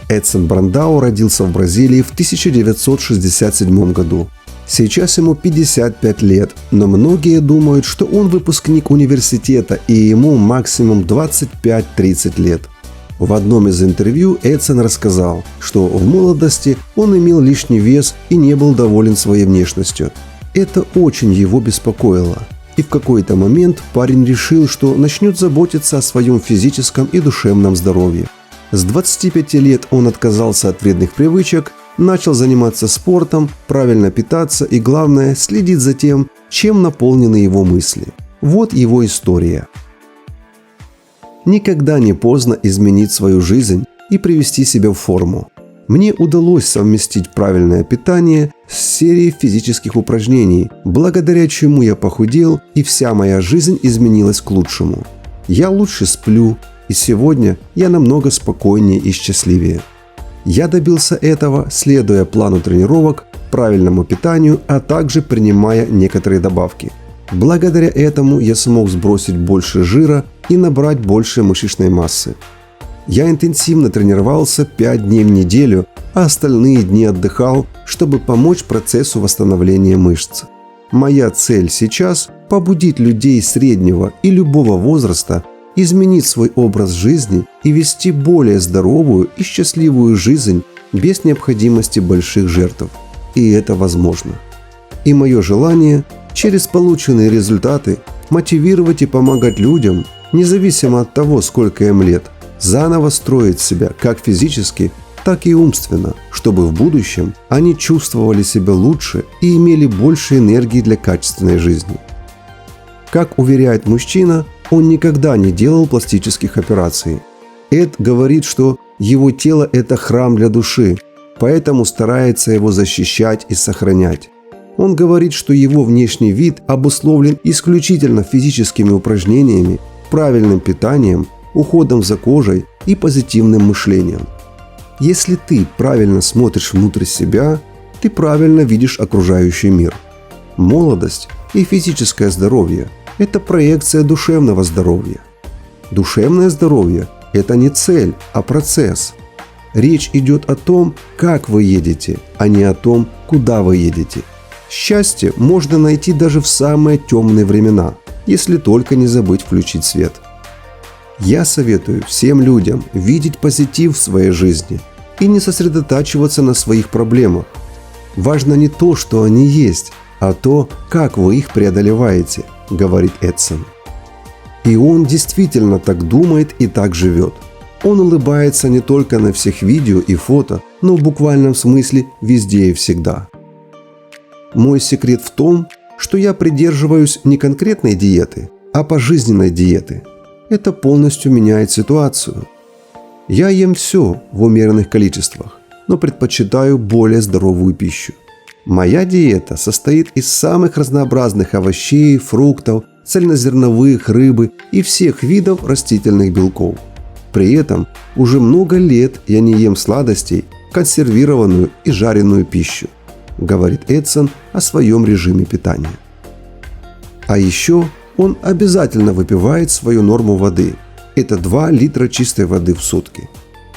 Эдсон Брандау родился в Бразилии в 1967 году. Сейчас ему 55 лет, но многие думают, что он выпускник университета и ему максимум 25-30 лет. В одном из интервью Эдсон рассказал, что в молодости он имел лишний вес и не был доволен своей внешностью. Это очень его беспокоило. И в какой-то момент парень решил, что начнет заботиться о своем физическом и душевном здоровье. С 25 лет он отказался от вредных привычек, начал заниматься спортом, правильно питаться и, главное, следить за тем, чем наполнены его мысли. Вот его история. Никогда не поздно изменить свою жизнь и привести себя в форму. Мне удалось совместить правильное питание с серией физических упражнений, благодаря чему я похудел и вся моя жизнь изменилась к лучшему. Я лучше сплю, и сегодня я намного спокойнее и счастливее. Я добился этого, следуя плану тренировок, правильному питанию, а также принимая некоторые добавки. Благодаря этому я смог сбросить больше жира и набрать больше мышечной массы. Я интенсивно тренировался 5 дней в неделю, а остальные дни отдыхал, чтобы помочь процессу восстановления мышц. Моя цель сейчас – побудить людей среднего и любого возраста изменить свой образ жизни и вести более здоровую и счастливую жизнь без необходимости больших жертв. И это возможно. И мое желание – через полученные результаты мотивировать и помогать людям, независимо от того, сколько им лет, заново строить себя как физически, так и умственно, чтобы в будущем они чувствовали себя лучше и имели больше энергии для качественной жизни. Как уверяет мужчина, он никогда не делал пластических операций. Эд говорит, что его тело – это храм для души, поэтому старается его защищать и сохранять. Он говорит, что его внешний вид обусловлен исключительно физическими упражнениями, правильным питанием, уходом за кожей и позитивным мышлением. Если ты правильно смотришь внутрь себя, ты правильно видишь окружающий мир. Молодость и физическое здоровье – это проекция душевного здоровья. Душевное здоровье – это не цель, а процесс. Речь идет о том, как вы едете, а не о том, куда вы едете. Счастье можно найти даже в самые темные времена, если только не забыть включить свет. Я советую всем людям видеть позитив в своей жизни и не сосредотачиваться на своих проблемах. Важно не то, что они есть, а то, как вы их преодолеваете, говорит Эдсон. И он действительно так думает и так живет. Он улыбается не только на всех видео и фото, но в буквальном смысле везде и всегда. Мой секрет в том, что я придерживаюсь не конкретной диеты, а пожизненной диеты. Это полностью меняет ситуацию. Я ем все в умеренных количествах, но предпочитаю более здоровую пищу. Моя диета состоит из самых разнообразных овощей, фруктов, цельнозерновых, рыбы и всех видов растительных белков. При этом уже много лет я не ем сладостей, консервированную и жареную пищу, говорит Эдсон о своем режиме питания. А еще он обязательно выпивает свою норму воды. Это 2 литра чистой воды в сутки.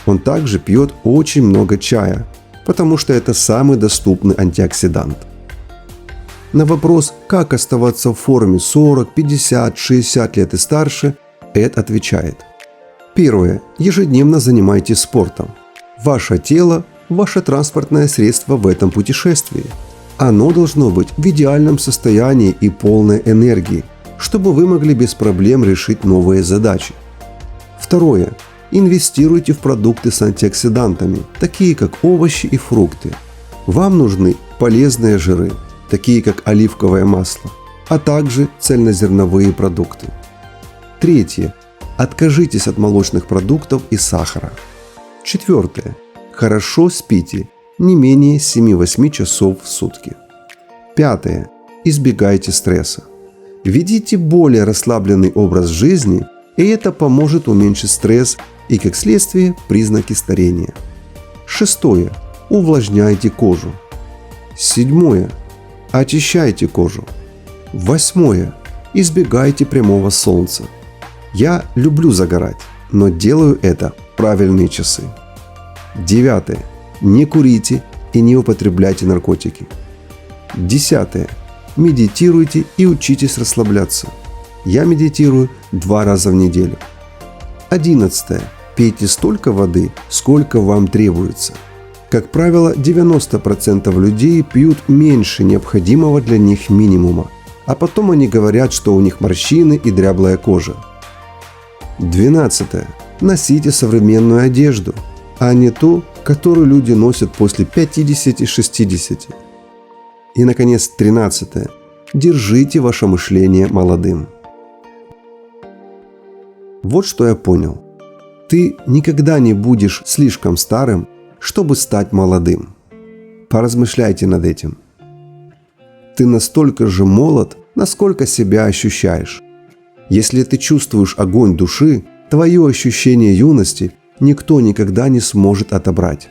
Он также пьет очень много чая, потому что это самый доступный антиоксидант. На вопрос, как оставаться в форме 40, 50, 60 лет и старше, Эд отвечает. Первое. Ежедневно занимайтесь спортом. Ваше тело – ваше транспортное средство в этом путешествии. Оно должно быть в идеальном состоянии и полной энергии, чтобы вы могли без проблем решить новые задачи. Второе. Инвестируйте в продукты с антиоксидантами, такие как овощи и фрукты. Вам нужны полезные жиры, такие как оливковое масло, а также цельнозерновые продукты. Третье. Откажитесь от молочных продуктов и сахара. Четвертое. Хорошо спите, не менее 7-8 часов в сутки. Пятое. Избегайте стресса. Ведите более расслабленный образ жизни, и это поможет уменьшить стресс и, как следствие, признаки старения. Шестое. Увлажняйте кожу. Седьмое. Очищайте кожу. Восьмое. Избегайте прямого солнца. Я люблю загорать, но делаю это в правильные часы. 9. Не курите и не употребляйте наркотики. 10. Медитируйте и учитесь расслабляться. Я медитирую 2 раза в неделю. 11. Пейте столько воды, сколько вам требуется. Как правило, 90% людей пьют меньше необходимого для них минимума, а потом они говорят, что у них морщины и дряблая кожа. 12. Носите современную одежду, а не ту, которую люди носят после 50-60. И, наконец, 13. Держите ваше мышление молодым. Вот что я понял. Ты никогда не будешь слишком старым, чтобы стать молодым. Поразмышляйте над этим. Ты настолько же молод, насколько себя ощущаешь. Если ты чувствуешь огонь души, твое ощущение юности никто никогда не сможет отобрать.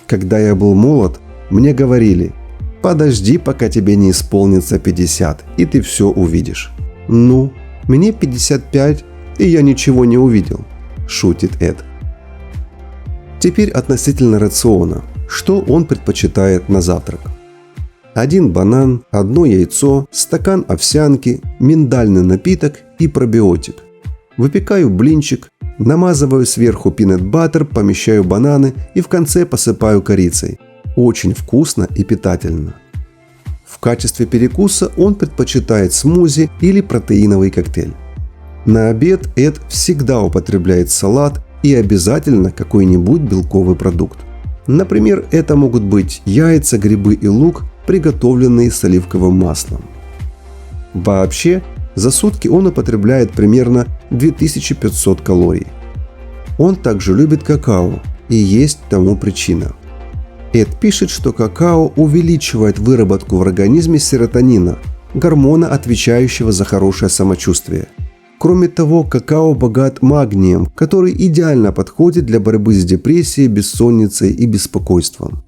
Когда я был молод, мне говорили: подожди, пока тебе не исполнится 50, и ты все увидишь. Ну, мне 55, и я ничего не увидел, шутит Эд. Теперь относительно рациона. Что он предпочитает на завтрак? 1 банан, 1 яйцо, стакан овсянки, миндальный напиток и пробиотик. Выпекаю блинчик, намазываю сверху пинет-баттер, помещаю бананы и в конце посыпаю корицей. Очень вкусно и питательно. В качестве перекуса он предпочитает смузи или протеиновый коктейль. На обед Эд всегда употребляет салат и обязательно какой-нибудь белковый продукт. Например, это могут быть яйца, грибы и лук, приготовленные с оливковым маслом. Вообще, за сутки он употребляет примерно 2500 калорий. Он также любит какао, и есть тому причина. Эд пишет, что какао увеличивает выработку в организме серотонина, гормона, отвечающего за хорошее самочувствие. Кроме того, какао богат магнием, который идеально подходит для борьбы с депрессией, бессонницей и беспокойством.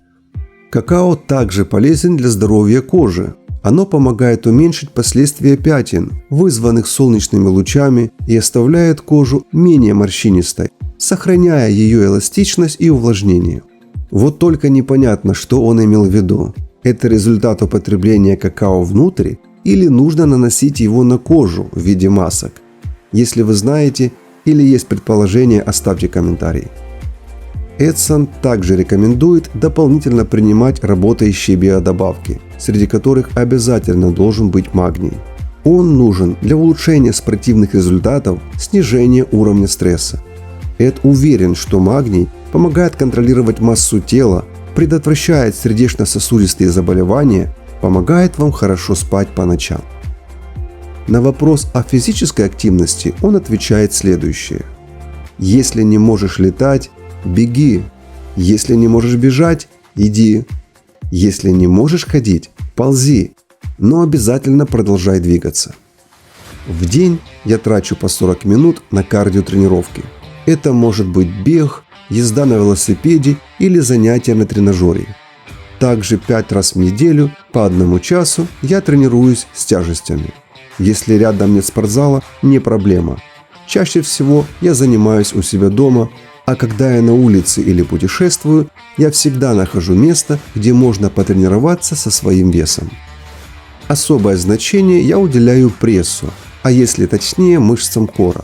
Какао также полезен для здоровья кожи. Оно помогает уменьшить последствия пятен, вызванных солнечными лучами, и оставляет кожу менее морщинистой, сохраняя ее эластичность и увлажнение. Вот только непонятно, что он имел в виду. Это результат употребления какао внутрь или нужно наносить его на кожу в виде масок? Если вы знаете или есть предположение, оставьте комментарий. Эдсон также рекомендует дополнительно принимать работающие биодобавки, среди которых обязательно должен быть магний. Он нужен для улучшения спортивных результатов, снижения уровня стресса. Эд уверен, что магний помогает контролировать массу тела, предотвращает сердечно-сосудистые заболевания, помогает вам хорошо спать по ночам. На вопрос о физической активности он отвечает следующее. Если не можешь летать, беги. Если не можешь бежать, иди. Если не можешь ходить, ползи. Но обязательно продолжай двигаться. В день я трачу по 40 минут на кардиотренировки. Это может быть бег, езда на велосипеде или занятия на тренажере. Также 5 раз в неделю по 1 часу я тренируюсь с тяжестями. Если рядом нет спортзала, не проблема. Чаще всего я занимаюсь у себя дома, а когда я на улице или путешествую, я всегда нахожу место, где можно потренироваться со своим весом. Особое значение я уделяю прессу, а если точнее мышцам кора.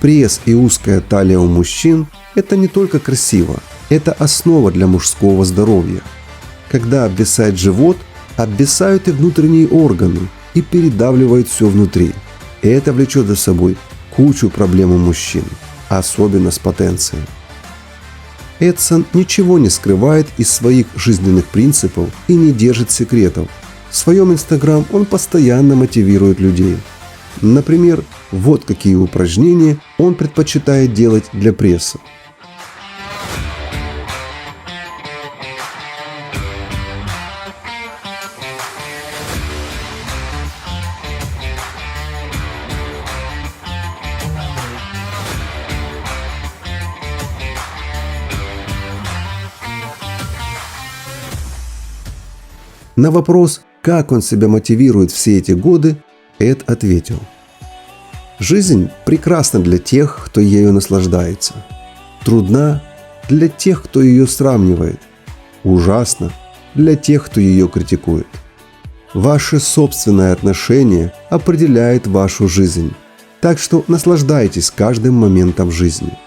Пресс и узкая талия у мужчин – это не только красиво, это основа для мужского здоровья. Когда обвисает живот, обвисают и внутренние органы и передавливает все внутри. И это влечет за собой кучу проблем у мужчин, особенно с потенцией. Эдсон ничего не скрывает из своих жизненных принципов и не держит секретов. В своем Instagram он постоянно мотивирует людей. Например, вот какие упражнения он предпочитает делать для пресса. На вопрос, как он себя мотивирует все эти годы, Эд ответил: «Жизнь прекрасна для тех, кто ею наслаждается. Трудна для тех, кто ее сравнивает. Ужасно для тех, кто ее критикует. Ваше собственное отношение определяет вашу жизнь. Так что наслаждайтесь каждым моментом жизни.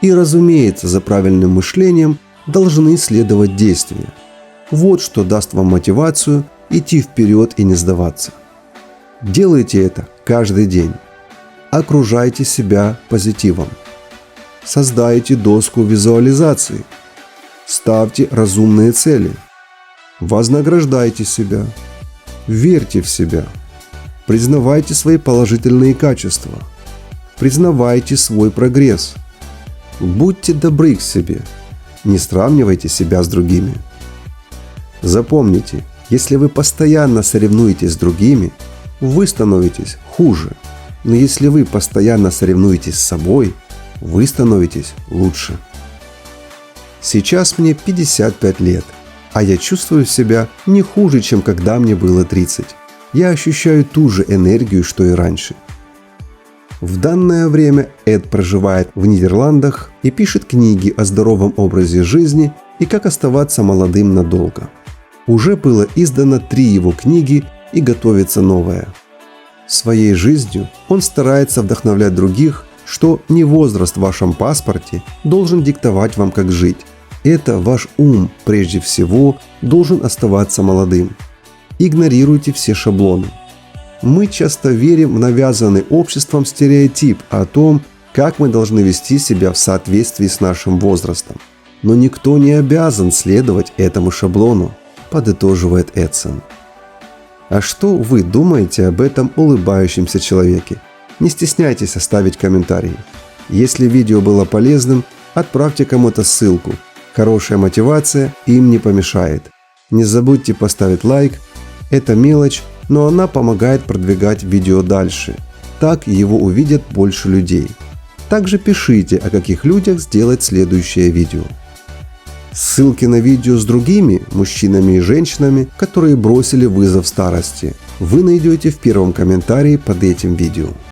И, разумеется, за правильным мышлением должны следовать действия. Вот что даст вам мотивацию идти вперед и не сдаваться. Делайте это каждый день. Окружайте себя позитивом. Создайте доску визуализации. Ставьте разумные цели. Вознаграждайте себя. Верьте в себя. Признавайте свои положительные качества. Признавайте свой прогресс. Будьте добры к себе. Не сравнивайте себя с другими. Запомните, если вы постоянно соревнуетесь с другими, вы становитесь хуже. Но если вы постоянно соревнуетесь с собой, вы становитесь лучше. Сейчас мне 55 лет, а я чувствую себя не хуже, чем когда мне было 30. Я ощущаю ту же энергию, что и раньше. В данное время Эд проживает в Нидерландах и пишет книги о здоровом образе жизни и как оставаться молодым надолго. Уже было издано 3 его книги и готовится новая. Своей жизнью он старается вдохновлять других, что не возраст в вашем паспорте должен диктовать вам, как жить. Это ваш ум, прежде всего, должен оставаться молодым. Игнорируйте все шаблоны. Мы часто верим в навязанный обществом стереотип о том, как мы должны вести себя в соответствии с нашим возрастом. Но никто не обязан следовать этому шаблону, подытоживает Эдсон. А что вы думаете об этом улыбающемся человеке? Не стесняйтесь оставить комментарий. Если видео было полезным, отправьте кому-то ссылку. Хорошая мотивация им не помешает. Не забудьте поставить лайк. Это мелочь, но она помогает продвигать видео дальше. Так его увидят больше людей. Также пишите, о каких людях сделать следующее видео. Ссылки на видео с другими мужчинами и женщинами, которые бросили вызов старости, вы найдете в первом комментарии под этим видео.